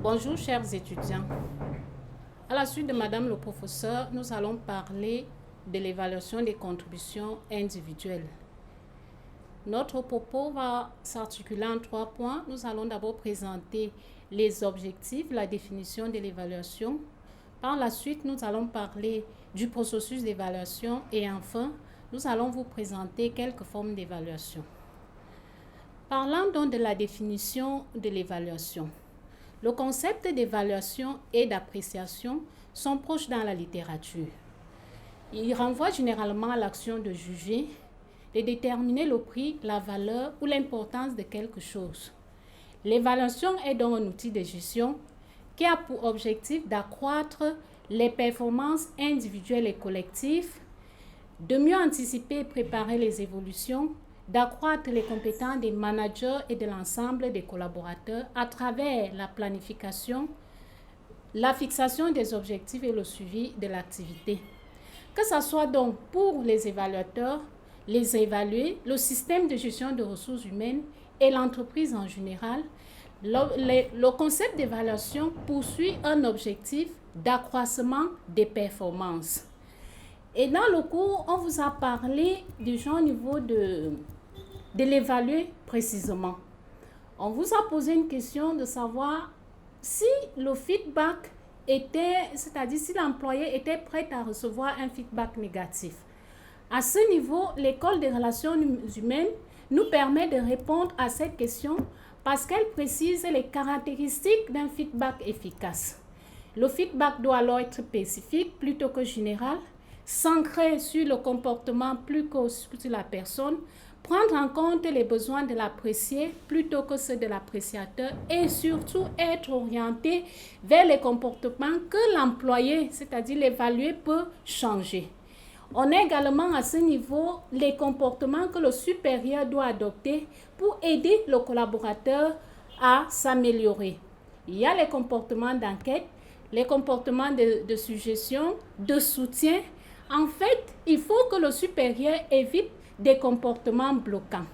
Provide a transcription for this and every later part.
Bonjour chers étudiants. À la suite de Madame le professeur, nous allons parler de l'évaluation des contributions individuelles. Notre propos va s'articuler en 3 points. Nous allons d'abord présenter les objectifs, la définition de l'évaluation. Par la suite, nous allons parler du processus d'évaluation et enfin, nous allons vous présenter quelques formes d'évaluation. Parlant donc de la définition de l'évaluation. Le concept d'évaluation et d'appréciation sont proches dans la littérature. Ils renvoient généralement à l'action de juger, de déterminer le prix, la valeur ou l'importance de quelque chose. L'évaluation est donc un outil de gestion qui a pour objectif d'accroître les performances individuelles et collectives, de mieux anticiper et préparer les évolutions, d'accroître les compétences des managers et de l'ensemble des collaborateurs à travers la planification, la fixation des objectifs et le suivi de l'activité. Que ce soit donc pour les évaluateurs, les évalués, le système de gestion de ressources humaines et l'entreprise en général, le concept d'évaluation poursuit un objectif d'accroissement des performances. Et dans le cours, on vous a parlé déjà au niveau de l'évaluer précisément. On vous a posé une question de savoir si le feedback était, c'est-à-dire si l'employé était prêt à recevoir un feedback négatif. À ce niveau, l'école des relations humaines nous permet de répondre à cette question parce qu'elle précise les caractéristiques d'un feedback efficace. Le feedback doit alors être spécifique plutôt que général, s'ancrer sur le comportement plus que sur la personne, prendre en compte les besoins de l'apprécié plutôt que ceux de l'appréciateur et surtout être orienté vers les comportements que l'employé, c'est-à-dire l'évalué, peut changer. On a également à ce niveau les comportements que le supérieur doit adopter pour aider le collaborateur à s'améliorer. Il y a les comportements d'enquête, les comportements de suggestion, de soutien. En fait, il faut que le supérieur évite des comportements bloquants.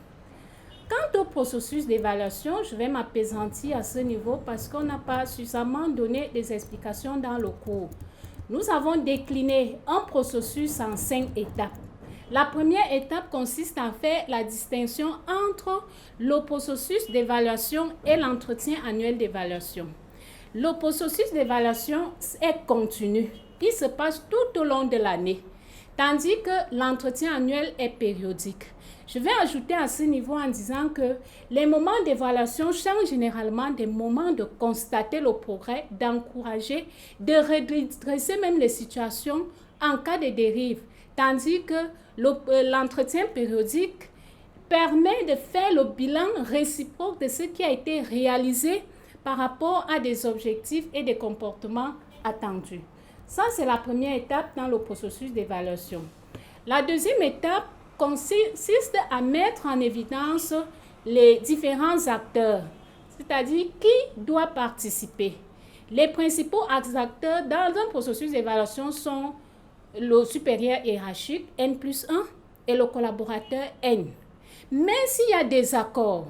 Quant au processus d'évaluation, je vais m'appesantir à ce niveau parce qu'on n'a pas suffisamment donné des explications dans le cours. Nous avons décliné un processus en 5 étapes. La première étape consiste à faire la distinction entre le processus d'évaluation et l'entretien annuel d'évaluation. Le processus d'évaluation est continu. Il se passe tout au long de l'année, tandis que l'entretien annuel est périodique. Je vais ajouter à ce niveau en disant que les moments d'évaluation sont généralement des moments de constater le progrès, d'encourager, de redresser même les situations en cas de dérive, tandis que l'entretien périodique permet de faire le bilan réciproque de ce qui a été réalisé par rapport à des objectifs et des comportements attendus. Ça, c'est la première étape dans le processus d'évaluation. La deuxième étape consiste à mettre en évidence les différents acteurs, c'est-à-dire qui doit participer. Les principaux acteurs dans un processus d'évaluation sont le supérieur hiérarchique, N+1, et le collaborateur N. Mais s'il y a des accords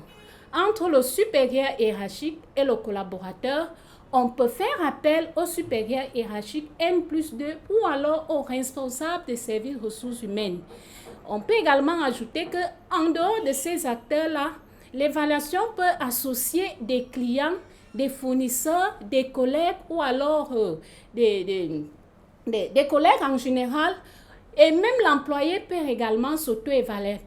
entre le supérieur hiérarchique et le collaborateur, on peut faire appel au supérieur hiérarchique N+2 ou alors au responsable des services ressources humaines. On peut également ajouter qu'en dehors de ces acteurs-là, l'évaluation peut associer des clients, des fournisseurs, des collègues ou alors des collègues en général. Et même l'employé peut également s'auto-évaluer.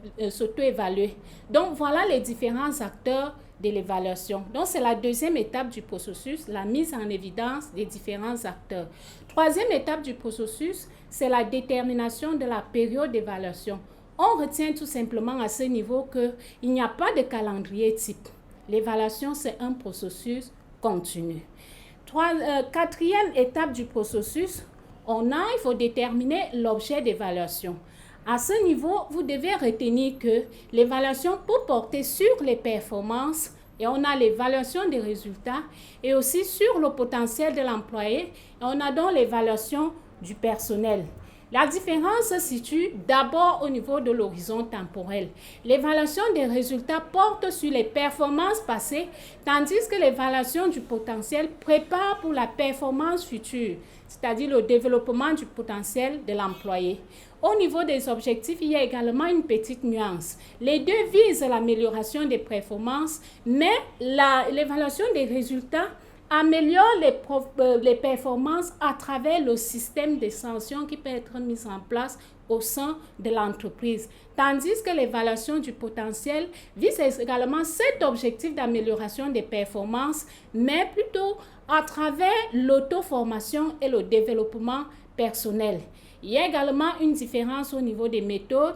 Donc, voilà les différents acteurs de l'évaluation. Donc, c'est la deuxième étape du processus, la mise en évidence des différents acteurs. Troisième étape du processus, c'est la détermination de la période d'évaluation. On retient tout simplement à ce niveau qu'il n'y a pas de calendrier type. L'évaluation, c'est un processus continu. Quatrième étape du processus, il faut déterminer l'objet d'évaluation. À ce niveau, vous devez retenir que l'évaluation peut porter sur les performances et on a l'évaluation des résultats et aussi sur le potentiel de l'employé et on a donc l'évaluation du personnel. La différence se situe d'abord au niveau de l'horizon temporel. L'évaluation des résultats porte sur les performances passées, tandis que l'évaluation du potentiel prépare pour la performance future, c'est-à-dire le développement du potentiel de l'employé. Au niveau des objectifs, il y a également une petite nuance. Les deux visent l'amélioration des performances, mais l'évaluation des résultats améliore les performances à travers le système de sanctions qui peut être mis en place au sein de l'entreprise. Tandis que l'évaluation du potentiel vise également cet objectif d'amélioration des performances, mais plutôt à travers l'auto-formation et le développement personnel. Il y a également une différence au niveau des méthodes.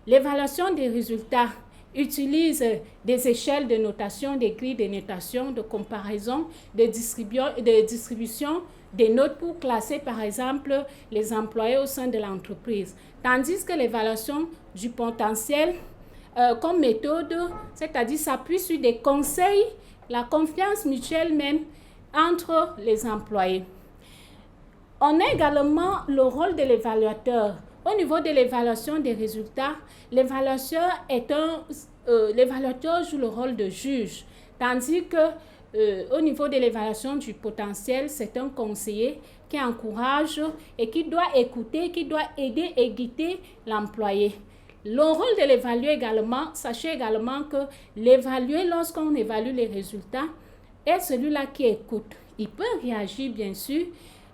L'évaluation des résultats utilise des échelles de notation, des grilles de notation, de comparaison, de distribution des notes pour classer par exemple les employés au sein de l'entreprise. Tandis que l'évaluation du potentiel comme méthode, c'est-à-dire s'appuie sur des conseils, la confiance mutuelle même entre les employés. On a également le rôle de l'évaluateur. Au niveau de l'évaluation des résultats, l'évaluateur joue le rôle de juge, tandis que au niveau de l'évaluation du potentiel, c'est un conseiller qui encourage et qui doit écouter, qui doit aider et guider l'employé. Le rôle de l'évaluer également, sachez également que l'évaluer lorsqu'on évalue les résultats est celui-là qui écoute. Il peut réagir bien sûr,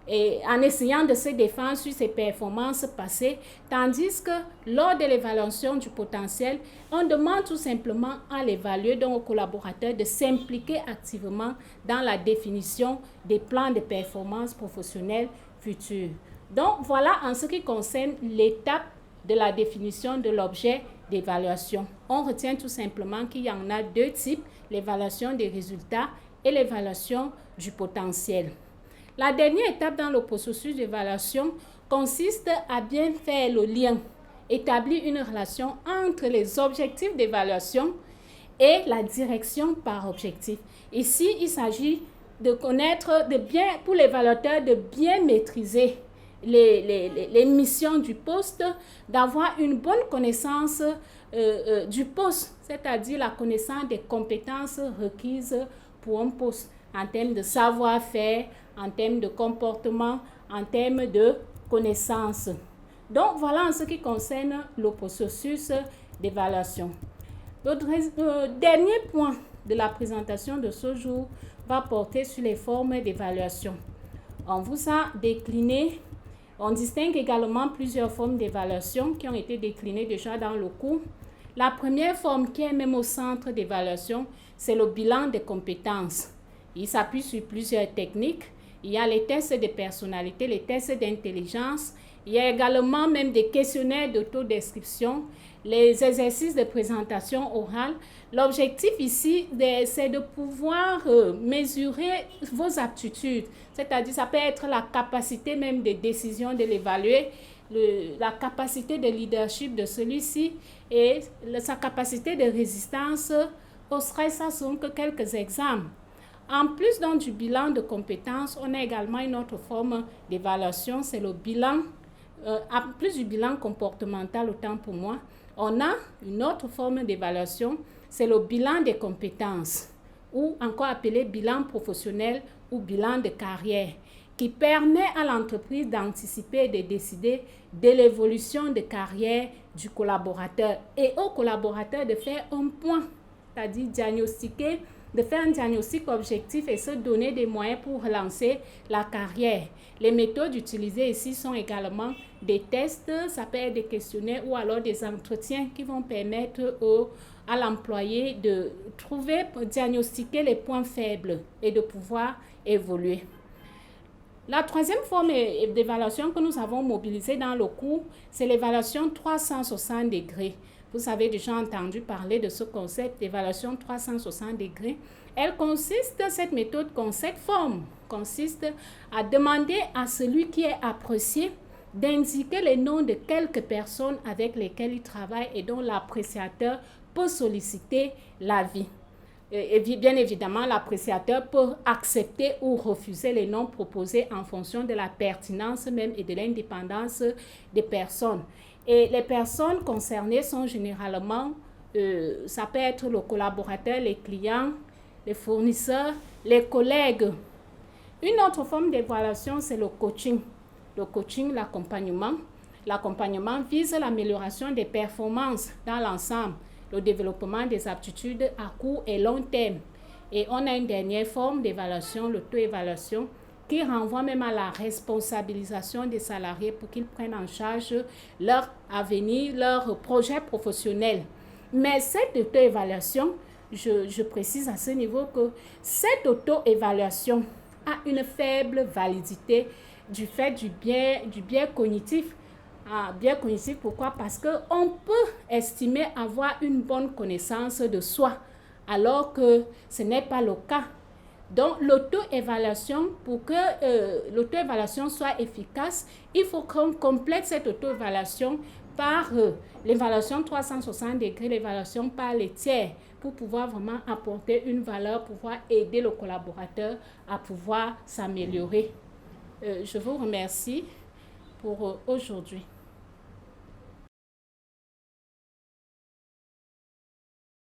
et en essayant de se défendre sur ses performances passées, tandis que lors de l'évaluation du potentiel, on demande tout simplement à l'évaluer, donc au collaborateur, de s'impliquer activement dans la définition des plans de performance professionnelle futurs. Donc voilà en ce qui concerne l'étape de la définition de l'objet d'évaluation. On retient tout simplement qu'il y en a deux types, l'évaluation des résultats et l'évaluation du potentiel. La dernière étape dans le processus d'évaluation consiste à bien faire le lien, établir une relation entre les objectifs d'évaluation et la direction par objectif. Ici, il s'agit de connaître, pour l'évaluateur, de bien maîtriser les missions du poste, d'avoir une bonne connaissance du poste, c'est-à-dire la connaissance des compétences requises pour un poste en termes de savoir-faire, en termes de comportement, en termes de connaissances. Donc, voilà en ce qui concerne le processus d'évaluation. Le dernier point de la présentation de ce jour va porter sur les formes d'évaluation. On vous a décliné, on distingue également plusieurs formes d'évaluation qui ont été déclinées déjà dans le cours. La première forme qui est même au centre d'évaluation, c'est le bilan des compétences. Il s'appuie sur plusieurs techniques. Il y a les tests de personnalité, les tests d'intelligence. Il y a également même des questionnaires d'autodescription, les exercices de présentation orale. L'objectif ici, c'est de pouvoir mesurer vos aptitudes. C'est-à-dire, ça peut être la capacité même de décision de l'évaluer, la capacité de leadership de celui-ci et sa capacité de résistance au stress. Ça sont que quelques exemples. En plus donc, du bilan de compétences, on a également une autre forme d'évaluation, c'est le bilan, en plus du bilan comportemental, autant pour moi, on a une autre forme d'évaluation, c'est le bilan des compétences, ou encore appelé bilan professionnel ou bilan de carrière, qui permet à l'entreprise d'anticiper et de décider de l'évolution de carrière du collaborateur et au collaborateur de faire un point, c'est-à-dire diagnostiquer, de faire un diagnostic objectif et se donner des moyens pour relancer la carrière. Les méthodes utilisées ici sont également des tests, ça peut être des questionnaires ou alors des entretiens qui vont permettre à l'employé de trouver, diagnostiquer les points faibles et de pouvoir évoluer. La troisième forme d'évaluation que nous avons mobilisée dans le cours, c'est l'évaluation 360 degrés. Vous avez déjà entendu parler de ce concept d'évaluation 360 degrés. Cette méthode, cette forme, consiste à demander à celui qui est apprécié d'indiquer les noms de quelques personnes avec lesquelles il travaille et dont l'appréciateur peut solliciter l'avis. bien évidemment, l'appréciateur peut accepter ou refuser les noms proposés en fonction de la pertinence même et de l'indépendance des personnes. Et les personnes concernées sont généralement, ça peut être le collaborateur, les clients, les fournisseurs, les collègues. Une autre forme d'évaluation, c'est le coaching. Le coaching, l'accompagnement. L'accompagnement vise l'amélioration des performances dans l'ensemble, le développement des aptitudes à court et long terme. Et on a une dernière forme d'évaluation, l'auto-évaluation, qui renvoie même à la responsabilisation des salariés pour qu'ils prennent en charge leur avenir, leur projet professionnel. Mais cette auto-évaluation, je précise à ce niveau que cette auto-évaluation a une faible validité du fait du biais cognitif. Bien cognitif, pourquoi? Parce qu'on peut estimer avoir une bonne connaissance de soi, alors que ce n'est pas le cas. Donc, l'auto-évaluation, pour que l'auto-évaluation soit efficace, il faut qu'on complète cette auto-évaluation par l'évaluation 360 degrés, l'évaluation par les tiers, pour pouvoir vraiment apporter une valeur, pouvoir aider le collaborateur à pouvoir s'améliorer. Je vous remercie pour aujourd'hui.